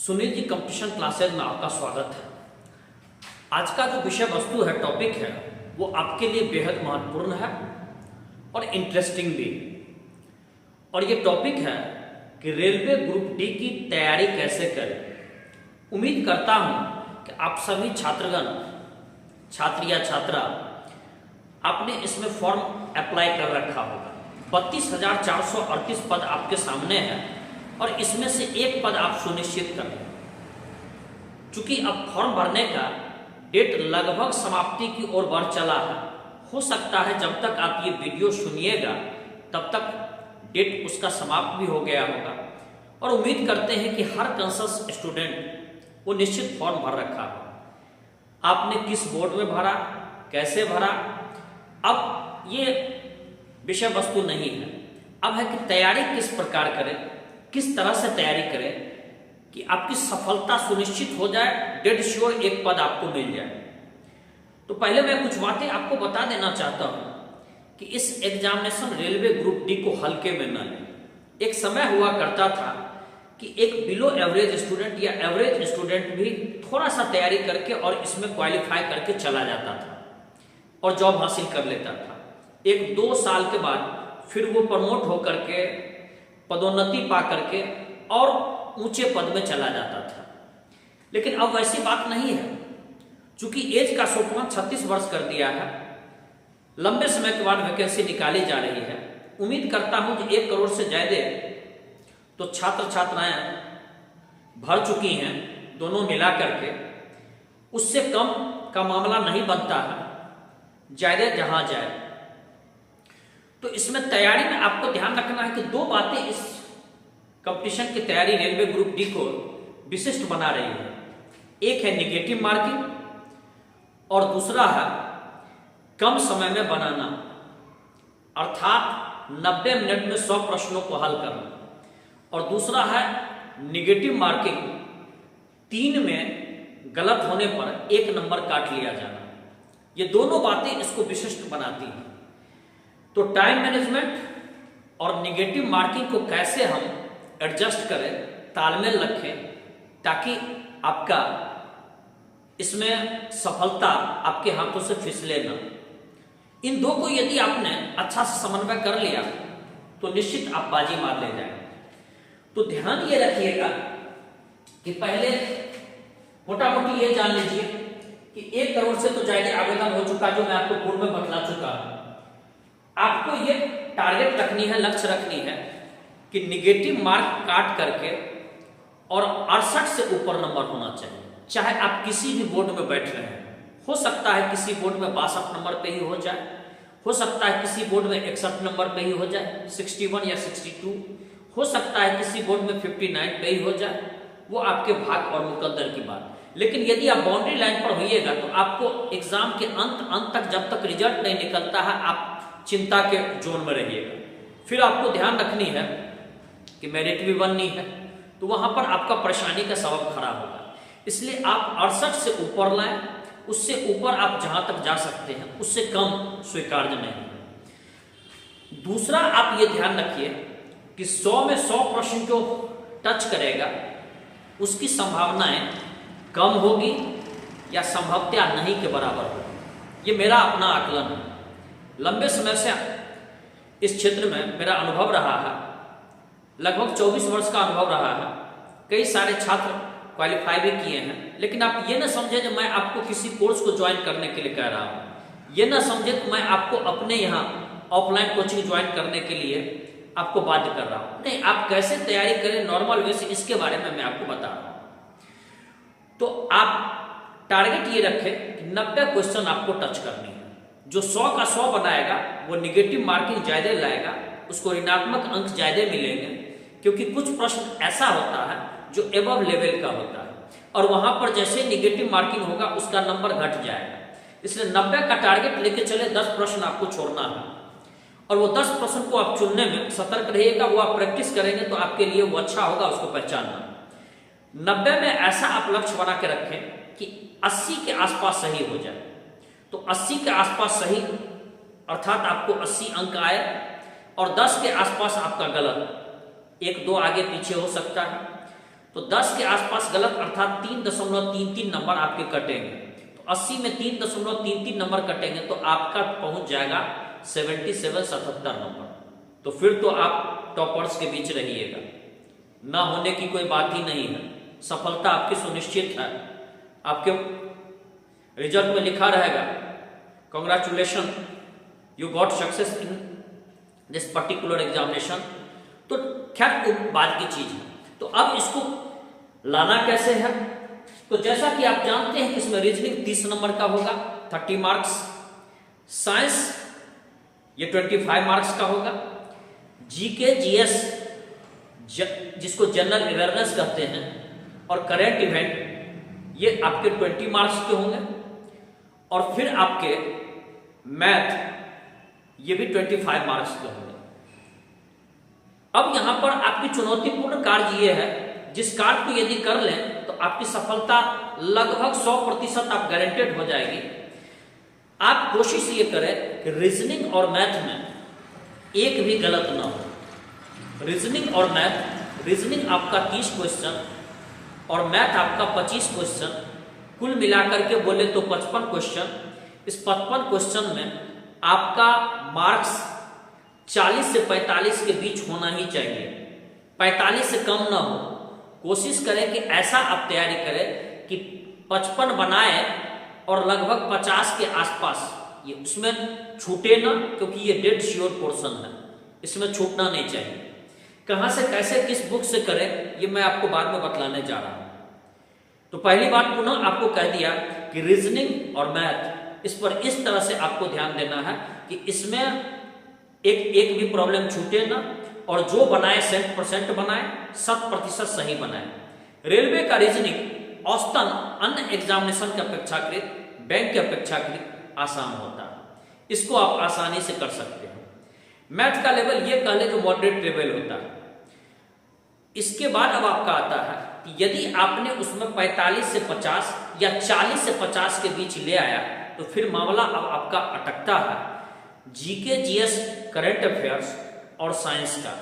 Sunil ji competition classes में आपका स्वागत है। आज का जो विषय वस्तु है, टॉपिक है, वो आपके लिए बेहद महत्वपूर्ण है और इंटरेस्टिंग भी। और ये टॉपिक है कि रेलवे ग्रुप डी की तैयारी कैसे करें। उम्मीद करता हूँ कि आप सभी छात्रगण, छात्र या छात्रा, आपने इसमें फॉर्म अप्लाई कर रखा होगा। 32,438 पद आपके सामने है और इसमें से एक पद आप सुनिश्चित कर लें। चूंकि अब फॉर्म भरने का डेट लगभग समाप्ति की ओर बढ़ चला है, हो सकता है जब तक आप ये वीडियो सुनिएगा तब तक डेट उसका समाप्त भी हो गया होगा। और उम्मीद करते हैं कि हर कंसस स्टूडेंट वो निश्चित फॉर्म भर रखा हो। आपने किस बोर्ड में भरा, कैसे भरा, अब ये विषय वस्तु नहीं है। अब है कि तैयारी किस प्रकार करें, किस तरह से तैयारी करें कि आपकी सफलता सुनिश्चित हो जाए, डेड श्योर एक पद आपको मिल जाए। तो पहले मैं कुछ बातें आपको बता देना चाहता हूं कि इस एग्जामिनेशन रेलवे ग्रुप डी को हल्के में न लें। एक समय हुआ करता था कि एक बिलो एवरेज स्टूडेंट या एवरेज स्टूडेंट भी थोड़ा सा तैयारी करके और इसमें क्वालिफाई करके चला जाता था और जॉब हासिल कर लेता था। 1-2 साल के बाद फिर वो प्रमोट होकर के, पदोन्नति पा करके और ऊंचे पद में चला जाता था। लेकिन अब वैसी बात नहीं है। चूंकि एज का सोपान 36 वर्ष कर दिया है, लंबे समय के बाद वैकेंसी निकाली जा रही है। उम्मीद करता हूं कि 1 करोड़ से ज्यादा तो छात्र छात्राएं भर चुकी हैं, दोनों मिला करके। उससे कम का मामला नहीं बनता है, ज्यादा जहां जाए। तो इसमें तैयारी में आपको ध्यान रखना है कि 2 बातें इस कंपटीशन की तैयारी रेलवे ग्रुप डी को विशिष्ट बना रही है। एक है निगेटिव मार्किंग और दूसरा है कम समय में बनाना, अर्थात 90 मिनट में 100 प्रश्नों को हल करना। और दूसरा है निगेटिव मार्किंग, 3 में गलत होने पर 1 नंबर काट लिया जाना। ये दोनों बातें इसको विशिष्ट बनाती हैं। तो टाइम मैनेजमेंट और निगेटिव मार्किंग को कैसे हम एडजस्ट करें, तालमेल रखें, ताकि आपका इसमें सफलता आपके हाथों से फिसले ना। इन 2 को यदि आपने अच्छा से समन्वय कर लिया तो निश्चित आप बाजी मार ले जाएंगे। तो ध्यान ये रखिएगा कि पहले मोटा मोटी ये जान लीजिए कि 1 करोड़ से तो ज्यादा आवेदन हो चुका, जो मैं आपको पूर्व में बतला चुका हूं। आपको ये टारगेट रखनी है, लक्ष्य रखनी है कि निगेटिव मार्क काट करके और 68 से ऊपर नंबर होना चाहिए। चाहे आप किसी भी बोर्ड में बैठ रहे हैं, हो सकता है किसी बोर्ड में 62 नंबर पे ही हो जाए, हो सकता है किसी बोर्ड में 61 नंबर पे ही हो जाए, 61 या 62, हो सकता है किसी बोर्ड में 59 पे ही हो जाए। वो आपके भाग और मुकद्दर की बात। लेकिन यदि आप बाउंड्री लाइन पर होइएगा तो आपको एग्जाम के अंत तक, जब तक रिजल्ट नहीं निकलता है, आप चिंता के जोन में रहिएगा। फिर आपको ध्यान रखनी है कि मेरिट भी बननी है, तो वहां पर आपका परेशानी का सबब खड़ा होगा। इसलिए आप 68 से ऊपर लाएं, उससे ऊपर आप जहां तक जा सकते हैं, उससे कम स्वीकार्य नहीं। दूसरा, आप ये ध्यान रखिए कि 100 में 100 प्रश्न जो टच करेगा उसकी संभावनाएं कम होगी या संभवतः नहीं के बराबर होगी। ये मेरा अपना आकलन है। लंबे समय से इस क्षेत्र में मेरा अनुभव रहा है, लगभग 24 वर्ष का अनुभव रहा है। कई सारे छात्र क्वालिफाई भी किए हैं। लेकिन आप ये ना समझे कि मैं आपको किसी कोर्स को ज्वाइन करने के लिए कह रहा हूं। ये ना समझे कि मैं आपको अपने यहाँ ऑफलाइन कोचिंग ज्वाइन करने के लिए आपको बाध्य कर रहा हूं। नहीं, आप कैसे तैयारी करें नॉर्मल वे से, इसके बारे में मैं आपको बता रहा हूं। तो आप टारगेट ये रखें कि 90 क्वेश्चन आपको टच करनी है। जो 100 का 100 बनाएगा वो निगेटिव मार्किंग ज्यादा लाएगा, उसको ऋणात्मक अंक ज्यादा मिलेंगे, क्योंकि कुछ प्रश्न ऐसा होता है जो एबव लेवल का होता है और वहां पर जैसे निगेटिव मार्किंग होगा उसका नंबर घट जाएगा। इसलिए 90 का टारगेट लेके चले, 10 प्रश्न आपको छोड़ना है और वो 10 प्रश्न को आप चुनने में सतर्क रहिएगा। वो आप प्रैक्टिस करेंगे तो आपके लिए वो अच्छा होगा, उसको पहचानना। 90 में ऐसा आप लक्ष्य बना के रखें कि 80 के आसपास सही हो जाए। तो 80 के आसपास सही अर्थात आपको 80 अंक आए और 10 के आसपास आपका गलत, 1-2 आगे पीछे हो सकता है। तो 10 के आसपास गलत, अर्थात 3.33 नंबर आपके कटेंगे। तो 80 में 3.33 नंबर कटेंगे तो आपका पहुंच जाएगा 77 नंबर। तो फिर तो आप टॉपर्स के बीच रहिएगा, ना होने की कोई बात ही नहीं है, सफलता आपकी सुनिश्चित है। आपके रिजल्ट में लिखा रहेगा congratulation, you got success in this particular examination. तो खैर वो बात की चीज है। तो अब इसको लाना कैसे है? तो जैसा कि आप जानते हैं कि इसमें रीजनिंग 30 नंबर का होगा, 30 मार्क्स, साइंस ये 25 मार्क्स का होगा, जीके जीएस जिसको जनरल अवेयरनेस कहते हैं और करेंट इवेंट ये आपके 20 मार्क्स के होंगे, और फिर आपके मैथ ये भी 25 मार्क्स के होंगे। अब यहां पर आपकी चुनौतीपूर्ण कार्य ये है, जिस कार्य को यदि कर लें तो आपकी सफलता लगभग 100% आप गारंटेड हो जाएगी। आप कोशिश ये करें कि रीजनिंग और मैथ में एक भी गलत ना हो। रीजनिंग और मैथ, रीजनिंग आपका 30 क्वेश्चन और मैथ आपका 25 क्वेश्चन, कुल मिलाकर के बोले तो 55 क्वेश्चन। इस 55 क्वेश्चन में आपका मार्क्स 40 से 45 के बीच होना ही चाहिए, 45 से कम ना हो। कोशिश करें कि ऐसा आप तैयारी करें कि 55 बनाए और लगभग 50 के आसपास, ये उसमें छूटे ना, क्योंकि ये डेड श्योर पोर्शन है, इसमें छूटना नहीं चाहिए। कहां से कैसे किस बुक से करें ये मैं आपको बाद में बतलाने जा रहा हूं। तो पहली बात पुनः आपको कह दिया कि रीजनिंग और मैथ, इस पर इस तरह से आपको ध्यान देना है कि इसमें एक भी प्रॉब्लम छूटे ना, और जो बनाए 100% बनाए, 100% सही बनाए। रेलवे का रीजनिंग औसतन अन्य एग्जामिनेशन के अपेक्षाकृत, बैंक के अपेक्षाकृत आसान होता है, इसको आप आसानी से कर सकते हैं। मैथ का लेवल ये कह ले जो मॉडरेट लेवल होता है। इसके बाद अब आपका आता है कि यदि आपने उसमें 45 से 50 या 40 से 50 के बीच ले आया तो फिर मामला अब आपका अटकता है जीके जीएस, करंट अफेयर्स और साइंस का।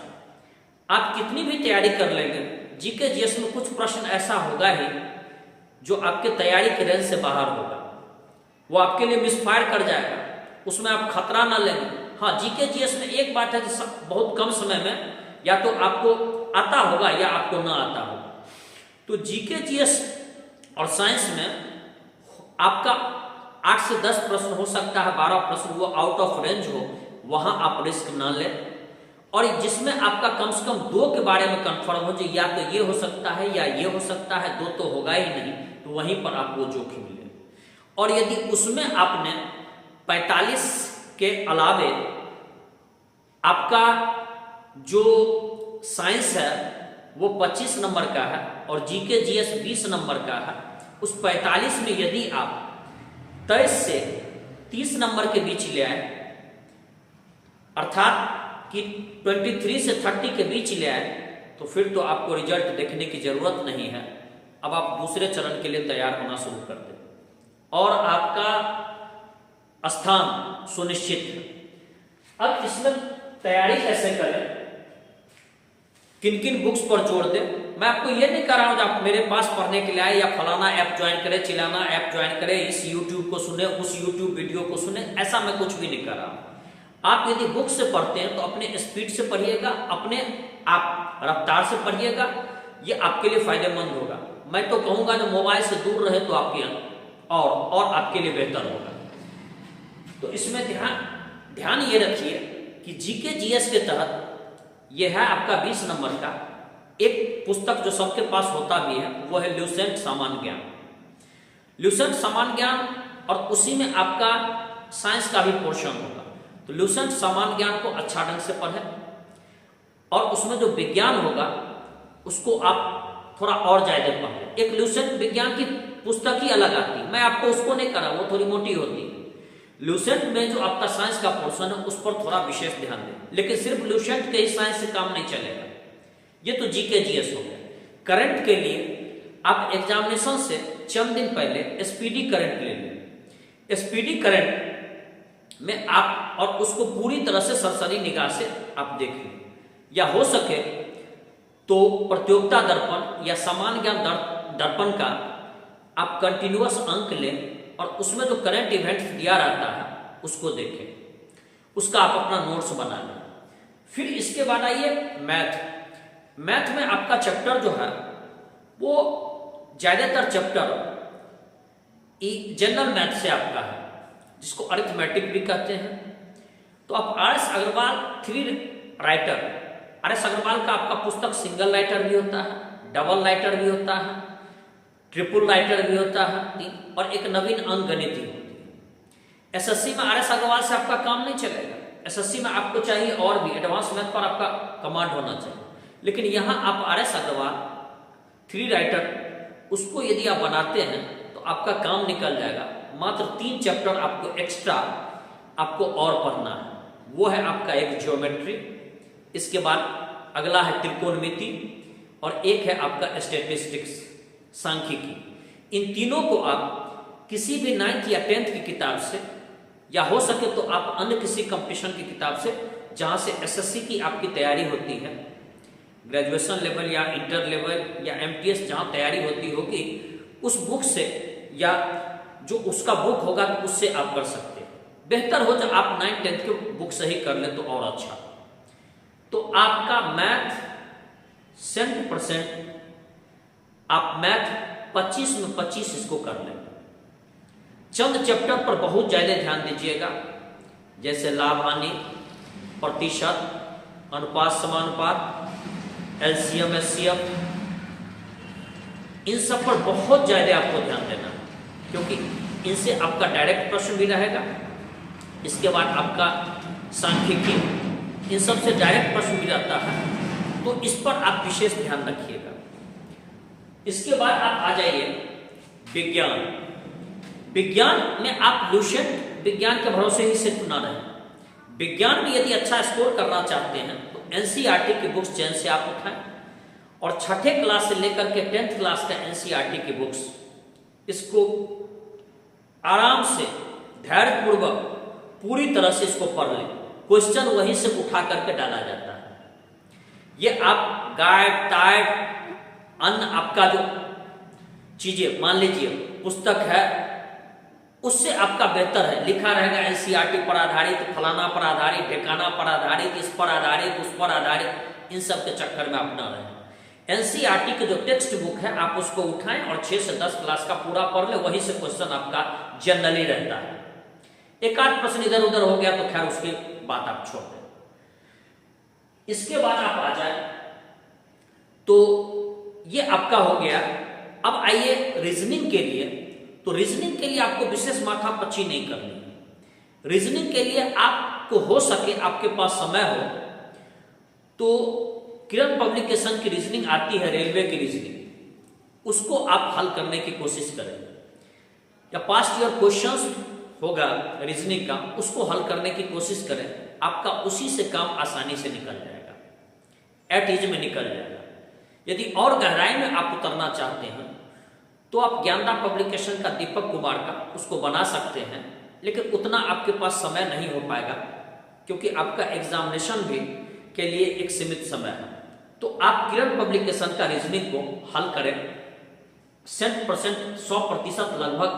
आप कितनी भी तैयारी कर लेंगे, जीके जीएस में कुछ प्रश्न ऐसा होगा ही जो आपके तैयारी के रेंज से बाहर होगा, वो आपके लिए मिसफायर कर जाएगा, उसमें आप खतरा ना लेंगे। हाँ, जीके जीएस में एक बात है कि बहुत कम समय में या तो आपको आता होगा या आपको ना आता होगा। तो जीके जीएस और साइंस में आपका 8 से 10 प्रश्न हो सकता है, 12 प्रश्न वो आउट ऑफ रेंज हो, वहां आप रिस्क ना लें। और जिसमें आपका कम से कम 2 के बारे में कंफर्म हो जाए, या तो ये हो सकता है या ये हो सकता है, 2 तो होगा ही नहीं, तो वहीं पर आप वो जोखिम लें। और यदि उसमें आपने 45 के अलावे आपका जो साइंस है वो 25 नंबर का है और जीके जीएस 20 नंबर का है, उस 45 में यदि आप 23 से 30 नंबर के बीच ले आए, अर्थात कि 23 से 30 के बीच ले आए, तो फिर तो आपको रिजल्ट देखने की जरूरत नहीं है। अब आप दूसरे चरण के लिए तैयार होना शुरू कर दें और आपका स्थान सुनिश्चित है। अब इसमें तैयारी कैसे करें, किन किन बुक्स पर जोड़ दें? मैं आपको ये नहीं कह रहा हूं कि आप मेरे पास पढ़ने के लिए आए या फलाना ऐप ज्वाइन करें, चिलाना ऐप ज्वाइन करें, इस यूट्यूब को सुने, उस यूट्यूब वीडियो को सुने, ऐसा मैं कुछ भी नहीं कर रहा हूं। आप यदि बुक से पढ़ते हैं तो अपने स्पीड से पढ़िएगा, अपने आप रफ्तार से पढ़िएगा, ये आपके लिए फायदेमंद होगा। मैं तो कहूंगा जो मोबाइल से दूर रहे तो आपके और आपके लिए बेहतर होगा। तो इसमें ध्यान ये रखिए कि जीके जीएस के तहत यह है आपका 20 नंबर का एक पुस्तक जो सबके पास होता भी है, वो है ल्यूसेंट सामान्य ज्ञान। ल्यूसेंट सामान्य ज्ञान, और उसी में आपका साइंस का भी पोर्शन होगा। तो ल्यूसेंट सामान्य ज्ञान को अच्छा ढंग से पढ़ें, और उसमें जो विज्ञान होगा उसको आप थोड़ा और ज्यादा पढ़ें। एक ल्यूसेंट विज्ञान की पुस्तक ही अलग आती है, मैं आपको उसको नहीं करा, वो थोड़ी मोटी होती है। ल्यूसेंट में जो आपका साइंस का पोर्शन है उस पर थोड़ा विशेष ध्यान दें, लेकिन सिर्फ ल्यूसेंट के ही साइंस से काम नहीं चलेगा। ये तो जीके जीएस हो गया। करंट के लिए आप एग्जामिनेशन से चंद दिन पहले स्पीडी करंट ले लें। स्पीडी करंट में आप और उसको पूरी तरह से सरसरी निगाह से आप देख लें, या हो सके तो प्रतियोगिता दर्पण या सामान्य ज्ञान दर्पण का आप कंटिन्यूअस अंक लें और उसमें जो करंट इवेंट्स दिया रहता है उसको देखें, उसका आप अपना नोट्स बना लें। फिर इसके बाद आइए मैथ में आपका चैप्टर जो है वो ज्यादातर चैप्टर जनरल मैथ से आपका है, जिसको अरिथमेटिक भी कहते हैं। तो आप RS Agarwal 3 writer, RS Agarwal का आपका पुस्तक सिंगल राइटर भी होता है, डबल राइटर भी होता है, ट्रिपल राइटर भी होता है, और एक नवीन अंक गणित होती है। SSC में RS अग्रवाल से आपका काम नहीं चलेगा। SSC में आपको चाहिए और भी एडवांस मैथ पर आपका कमांड होना चाहिए, लेकिन यहाँ आप RS अग्रवाल 3 राइटर उसको यदि आप बनाते हैं तो आपका काम निकल जाएगा। मात्र 3 चैप्टर आपको एक्स्ट्रा आपको और पढ़ना है, वो है आपका एक ज्योमेट्री, इसके बाद अगला है त्रिकोणमिति, और एक है आपका स्टैटिस्टिक्स सांख्यिकी। इन तीनों को आप किसी भी 9th या 10th की किताब से, या हो सके तो आप अन्य किसी कंपटीशन की किताब से जहां से SSC की आपकी तैयारी होती है, ग्रेजुएशन लेवल या इंटर लेवल या MTS जहां तैयारी होती होगी, उस बुक से या जो उसका बुक होगा तो उससे आप कर सकते हैं। बेहतर हो जब आप 9th 10th के बुक से ही कर लें तो और अच्छा। तो आपका मैथ 100%, आप मैथ 25 में 25 इसको कर लें। चंद चैप्टर पर बहुत ज्यादा ध्यान दीजिएगा, जैसे लाभ हानि, प्रतिशत, अनुपात समानुपात, LCM SCM, इन सब पर बहुत ज्यादा आपको ध्यान देना है, क्योंकि इनसे आपका डायरेक्ट प्रश्न भी रहेगा। इसके बाद आपका सांख्यिकी, इन सब से डायरेक्ट प्रश्न भी रहता है, तो इस पर आप विशेष ध्यान रखिएगा। इसके बाद आप आ जाइए विज्ञान। विज्ञान में आप लुसेंट विज्ञान के भरोसे ही सिर्फ ना रहें। विज्ञान में यदि अच्छा स्कोर करना चाहते हैं तो NCERT की बुक्स चैन से आप उठाएं, और 6th क्लास से लेकर के 10th क्लास का NCERT की बुक्स, इसको आराम से धैर्यपूर्वक पूरी तरह से इसको पढ़ लें। क्वेश्चन वहीं से उठा करके डाला जाता है। ये आप गाइड टाइड अन्य आपका जो चीजें, मान लीजिए पुस्तक है, उससे आपका बेहतर है, लिखा रहेगा NCERT पर आधारित, फलाना पर आधारित, ढेकाना पर आधारित, इस पर आधारित, उस पर आधारित, इन सब के चक्कर में आप न रहें। NCERT की जो टेक्स्ट बुक है आप उसको उठाएं और 6 से 10 क्लास का पूरा पढ़ ले, वहीं से क्वेश्चन आपका जनरली रहता है। एक आध प्रश्न इधर उधर हो गया तो खैर उसकी बात आप छोड़ दें। इसके बाद आप आ जाए तो ये आपका हो गया। अब आइए रीजनिंग के लिए। तो रीजनिंग के लिए आपको विशेष माथापच्ची नहीं करनी है। रीजनिंग के लिए आपको हो सके, आपके पास समय हो, तो किरण पब्लिकेशन की रीजनिंग आती है, रेलवे की रीजनिंग, उसको आप हल करने की कोशिश करें, या पास्ट ईयर क्वेश्चंस होगा रीजनिंग का, उसको हल करने की कोशिश करें। आपका उसी से काम आसानी से निकल जाएगा, एट इज में निकल जाएगा। यदि और गहराई में आप उतरना चाहते हैं तो आप ज्ञानदा पब्लिकेशन का दीपक कुमार का उसको बना सकते हैं, लेकिन उतना आपके पास समय नहीं हो पाएगा, क्योंकि आपका एग्जामिनेशन भी के लिए एक सीमित समय है। तो आप किरण पब्लिकेशन का रीजनिंग को हल करें, 100% लगभग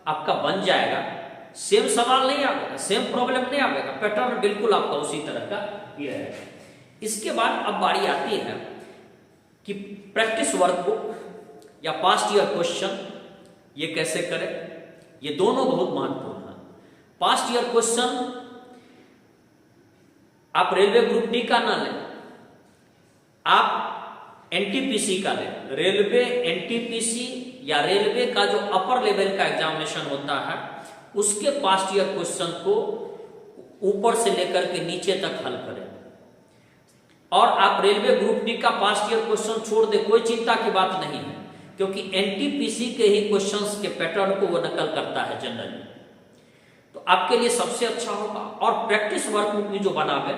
आपका बन जाएगा। सेम सवाल नहीं आएगा, सेम प्रॉब्लम नहीं आएगा, पैटर्न बिल्कुल आपका उसी तरह का ही रहेगा। इसके बाद अब बारी आती है कि प्रैक्टिस वर्कबुक या पास्ट ईयर क्वेश्चन ये कैसे करें। ये दोनों बहुत महत्वपूर्ण है। पास्ट ईयर क्वेश्चन आप रेलवे ग्रुप डी का ना लें, आप NTPC का लें। रेलवे NTPC या रेलवे का जो अपर लेवल का एग्जामिनेशन होता है उसके पास्ट ईयर क्वेश्चन को ऊपर से लेकर के नीचे तक हल करें। और आप रेलवे ग्रुप डी का पास्ट ईयर क्वेश्चन छोड़ दे, कोई चिंता की बात नहीं है, क्योंकि NTPC के ही क्वेश्चंस के पैटर्न को वो नकल करता है जनरली, तो आपके लिए सबसे अच्छा होगा। और प्रैक्टिस वर्कबुक भी जो बनावे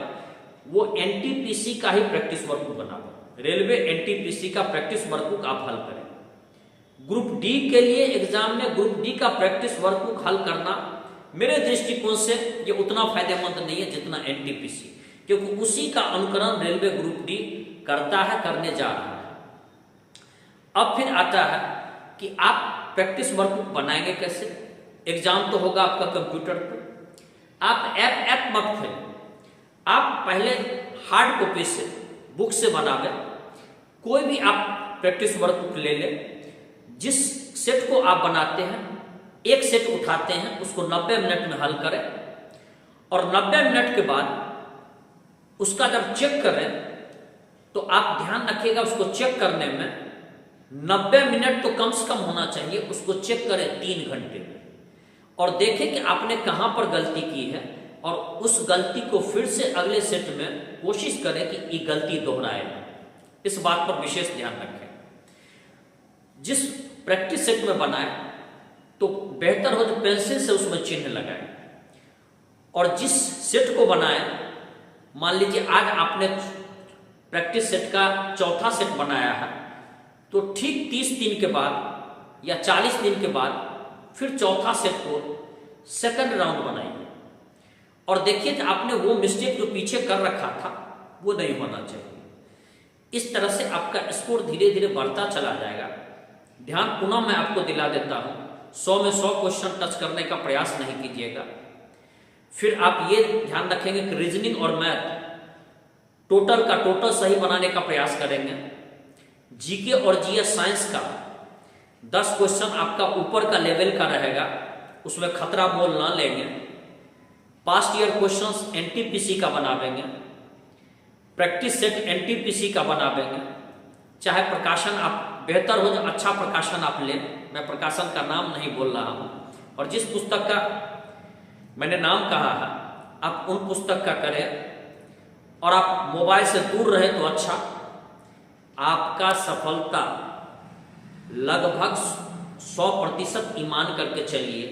वो NTPC का ही प्रैक्टिस वर्कबुक बनावे। रेलवे NTPC का प्रैक्टिस वर्कबुक आप हल करें। ग्रुप डी के लिए एग्जाम में ग्रुप डी का प्रैक्टिस वर्कबुक हल करना मेरे दृष्टिकोण से ये उतना फायदेमंद नहीं है जितना NTPC, क्योंकि उसी का अनुकरण रेलवे ग्रुप डी करता है, करने जा रहा है। अब फिर आता है कि आप प्रैक्टिस वर्कबुक बनाएंगे कैसे। एग्जाम तो होगा आपका कंप्यूटर पर, आप ऐप मत खेलें, आप पहले हार्ड कॉपी से बुक से बनावे। कोई भी आप प्रैक्टिस वर्कबुक ले लें, जिस सेट को आप बनाते हैं एक सेट उठाते हैं, उसको 90 मिनट में हल करें और 90 मिनट के बाद उसका जब चेक करें तो आप ध्यान रखिएगा उसको चेक करने में 90 मिनट तो कम से कम होना चाहिए। उसको चेक करें 3 घंटे में और देखें कि आपने कहां पर गलती की है और उस गलती को फिर से अगले सेट में कोशिश करें कि ये गलती दोहराए ना। इस बात पर विशेष ध्यान रखें। जिस प्रैक्टिस सेट में बनाए तो बेहतर हो तो पेंसिल से उसमें चिन्ह लगाए, और जिस सेट को बनाए, मान लीजिए आज आपने प्रैक्टिस सेट का चौथा सेट बनाया है, तो ठीक 30 दिन के बाद या 40 दिन के बाद फिर चौथा सेट को सेकंड राउंड बनाइए और देखिए कि आपने वो मिस्टेक जो पीछे कर रखा था वो नहीं होना चाहिए। इस तरह से आपका स्कोर धीरे धीरे बढ़ता चला जाएगा। ध्यान पुनः मैं आपको दिला देता हूं, 100 में 100 क्वेश्चन टच करने का प्रयास नहीं कीजिएगा। फिर आप ये ध्यान रखेंगे कि रीजनिंग और मैथ टोटल का टोटल सही बनाने का प्रयास करेंगे। जीके और जीएस साइंस का 10 क्वेश्चन आपका ऊपर का लेवल का रहेगा, उसमें खतरा मोल ना लेंगे। पास्ट ईयर क्वेश्चंस एनटीपीसी का बनावेंगे, प्रैक्टिस सेट एनटीपीसी का बनावेंगे। चाहे प्रकाशन आप बेहतर हो जो अच्छा प्रकाशन आप लें, मैं प्रकाशन का नाम नहीं बोल रहा हूं, और जिस पुस्तक का मैंने नाम कहा है आप उन पुस्तक का करें, और आप मोबाइल से दूर रहे तो अच्छा। आपका सफलता लगभग 100% ईमान करके चलिए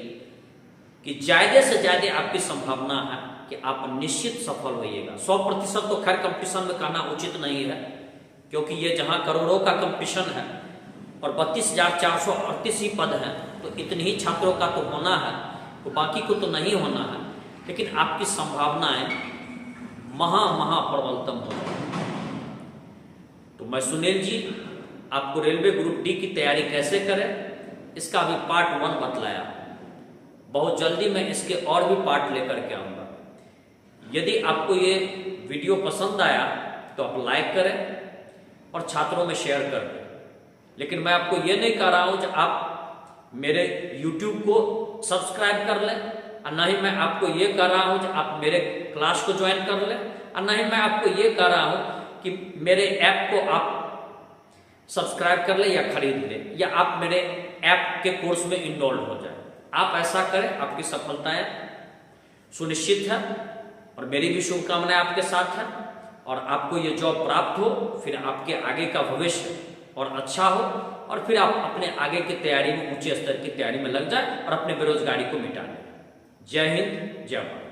कि ज्यादा से ज्यादा आपकी संभावना है कि आप निश्चित सफल होइएगा। 100% तो खैर कंपटीशन में कहना उचित नहीं है, क्योंकि ये जहां करोड़ों का कंपटीशन है और 32,438 ही पद हैं, तो इतने ही छात्रों का तो होना है, तो बाकी को तो नहीं होना है। लेकिन आपकी संभावनाएं महा प्रबलतम हो जाए। तो मैं सुनील जी आपको रेलवे ग्रुप डी की तैयारी कैसे करें इसका अभी पार्ट 1 बतलाया। बहुत जल्दी मैं इसके और भी पार्ट लेकर के आऊँगा। यदि आपको ये वीडियो पसंद आया तो आप लाइक करें और छात्रों में शेयर कर दें। लेकिन मैं आपको ये नहीं कह रहा हूँ कि आप मेरे YouTube को सब्सक्राइब कर लें, और ना ही मैं आपको ये कह रहा हूँ कि आप मेरे क्लास को ज्वाइन कर लें, और ना ही मैं आपको ये कह रहा हूँ कि मेरे ऐप को आप सब्सक्राइब कर लें या खरीद लें, या आप मेरे ऐप के कोर्स में इनरोल्ड हो जाए। आप ऐसा करें, आपकी सफलताएं सुनिश्चित है, और मेरी भी शुभकामनाएं आपके साथ है, और आपको ये जॉब प्राप्त हो, फिर आपके आगे का भविष्य और अच्छा हो, और फिर आप अपने आगे की तैयारी में ऊंचे स्तर की तैयारी में लग जाए और अपने बेरोजगारी को मिटा लें। जय हिंद, जय भारत।